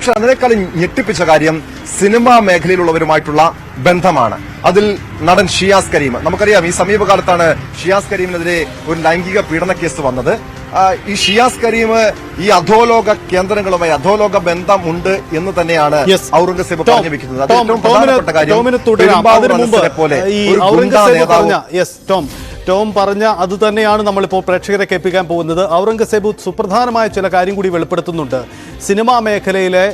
പക്ഷെ അതിനേക്കാളും ഞെട്ടിപ്പിച്ച കാര്യം സിനിമാ മേഖലയിലുള്ളവരുമായിട്ടുള്ള ബന്ധമാണ്. അതിൽ നടൻ ഷിയാസ് കരീം, നമുക്കറിയാം ഈ സമീപകാലത്താണ് ഷിയാസ് കരീമിനെതിരെ ഒരു ലൈംഗിക പീഡന കേസ് വന്നത്. ഈ ഷിയാസ് കരീം ഈ അധോലോക കേന്ദ്രങ്ങളുമായി അധോലോക ബന്ധമുണ്ട് എന്ന് തന്നെയാണ് ഔറംഗസേബ് പറഞ്ഞു വെക്കുന്നത്. അത് ഏറ്റവും പ്രധാനപ്പെട്ട കാര്യം. ടോം പറഞ്ഞ അത് തന്നെയാണ് നമ്മളിപ്പോൾ പ്രേക്ഷകരെ കേൾപ്പിക്കാൻ പോകുന്നത്. ഔറംഗസേബ് സുപ്രധാനമായ ചില കാര്യം കൂടി വെളിപ്പെടുത്തുന്നുണ്ട്. സിനിമാ മേഖലയിലെ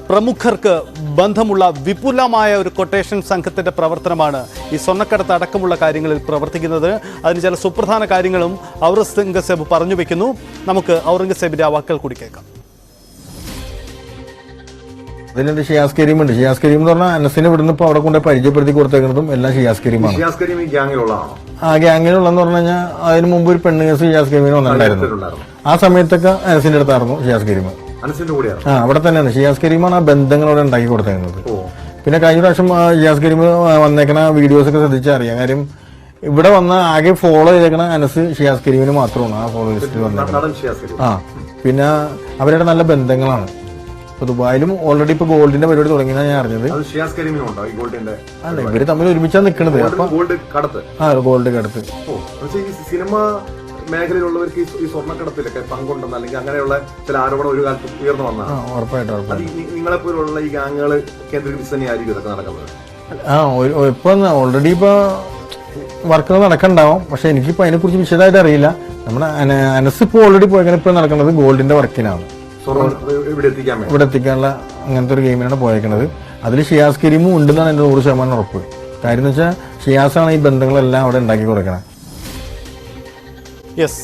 പ്രമുഖർക്ക് ബന്ധമുള്ള വിപുലമായ ഒരു കൊട്ടേഷൻ സംഘത്തിന്റെ പ്രവർത്തനമാണ് ഈ സ്വർണ്ണക്കടത്ത് അടക്കമുള്ള കാര്യങ്ങളിൽ പ്രവർത്തിക്കുന്നത്. അതിന് ചില സുപ്രധാന കാര്യങ്ങളും ഔറംഗസേബ് പറഞ്ഞു വെക്കുന്നു. നമുക്ക് ഔറംഗസേബിന്റെ ആ വാക്കുകൾ കൂടി കേൾക്കാം. അതിനുണ്ട് ഷിയാസ് കരീം ഉണ്ട്. ഷിയാസ് കരീം എന്ന് പറഞ്ഞാൽ അനസിനെ ഇവിടുന്ന് ഇപ്പൊ അവിടെ കൊണ്ട് പരിചയപ്പെടുത്തി കൊടുത്തേക്കുന്നതും എല്ലാം ഷിയാസ് കരീമാണ്. ആ ഗ്യാങ്ങിലുള്ളതെന്ന് പറഞ്ഞു കഴിഞ്ഞാൽ അതിന് മുമ്പ് ഒരു പെണ്ണ് കേസ് ഷിയാസ് കരീമിന് വന്നിട്ടുണ്ടായിരുന്നു. ആ സമയത്തൊക്കെ അനസിന്റെ അടുത്തായിരുന്നു ഷിയാസ് കരീം. അവിടെ തന്നെയാണ് ഷിയാസ് കരീമാണ് ആ ബന്ധങ്ങൾ അവിടെ ഉണ്ടാക്കി കൊടുത്തേക്കുന്നത്. പിന്നെ കഴിഞ്ഞ പ്രാവശ്യം ഷിയാസ് കരീം വന്നേക്കണ വീഡിയോസ് ഒക്കെ ശ്രദ്ധിച്ചറിയാം. കാര്യം ഇവിടെ വന്ന ആകെ ഫോളോ ചെയ്തേക്കണ അനസ് ഷിയാസ് കരീമിന് മാത്രമാണ് ആ ഫോളോ ലിസ്റ്റിൽ വന്നേക്കുന്നത്. പിന്നെ അവരുടെ നല്ല ബന്ധങ്ങളാണ്. ഇപ്പൊ ദുബായിലും ഓൾറെഡി ഇപ്പൊ ഗോൾഡിന്റെ പരിപാടി തുടങ്ങിയെന്നാണ് ഞാൻ അറിഞ്ഞത്. അല്ല, ഇവര് തമ്മിൽ ഒരുമിച്ചാണ് നിൽക്കുന്നത്. അപ്പൊ ഗോൾഡ് കടത്ത് സിനിമ മേഖലയിലുള്ളവർക്ക് ഈ സ്വർണ്ണക്കടത്തിലൊക്കെ പങ്കുണ്ടെന്ന് അല്ലെങ്കിൽ അങ്ങനെയുള്ള ചില ആരോപണം ഒരു കാലത്ത് ഉയർന്നു വന്നതാണ്. ഉറപ്പായിട്ടും നിങ്ങളെപ്പോലുള്ള ഈ ഗാങ്ങുകൾ കേന്ദ്രീകരിച്ച് തന്നെയായിരിക്കും ഇതൊക്കെ നടക്കുന്നത്. ഇപ്പൊ ഓൾറെഡി ഇപ്പൊ വർക്കുകൾ നടക്കണ്ടാവും. പക്ഷെ എനിക്കിപ്പോ അതിനെ കുറിച്ച് വിശദമായിട്ട് അറിയില്ല. നമ്മുടെ അനസ് ഇപ്പൊ ഓൾറെഡി പോയങ്ങനെ ഇപ്പൊ നടക്കുന്നത് ഗോൾഡിന്റെ വർക്കിനാണ്. ഇവിടെ എത്തിക്കാനുള്ള അങ്ങനത്തെ ഒരു ഗെയിമിനാണ് പോയേക്കുന്നത്. അതിൽ ഷിയാസ് കരീമും ഉണ്ടെന്നാണ് എന്റെ 100% ഉറപ്പ്. കാര്യം എന്ന് വെച്ചാൽ ഷിയാസാണ് ഈ ബന്ധങ്ങളെല്ലാം അവിടെ ഉണ്ടാക്കി കൊടുക്കണം. യെസ്.